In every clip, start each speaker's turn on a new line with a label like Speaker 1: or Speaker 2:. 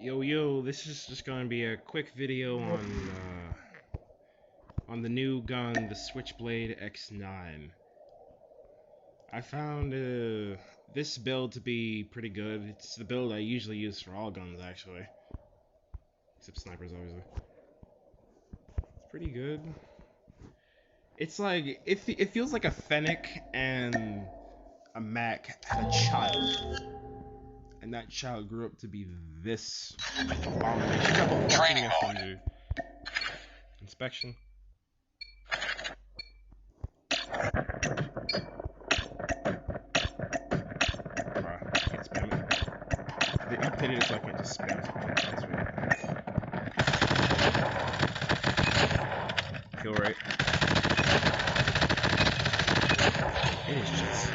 Speaker 1: Yo, this is just gonna be a quick video on the new gun, the Switchblade X9. I found this build to be pretty good. It's the build I usually use for all guns, actually, except snipers, obviously. It's pretty good. It's like it feels like a Fennec and a Mac had a child, and that child grew up to be this abomination of a fucking SMG. Inspection. Can't spam it. They updated it so I can't just spam it. That's weird. Kill rate. It is just.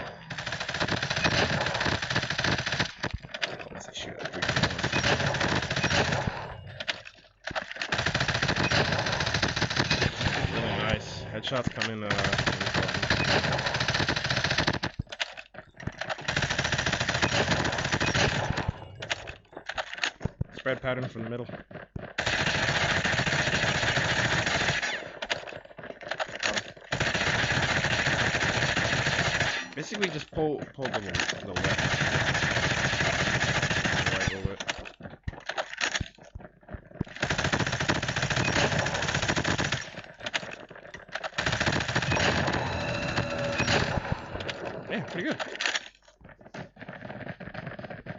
Speaker 1: Let's see, shoot. Really nice. Headshots come in. Spread pattern from the middle. Basically, just pull the left. Right over it. Yeah, pretty good.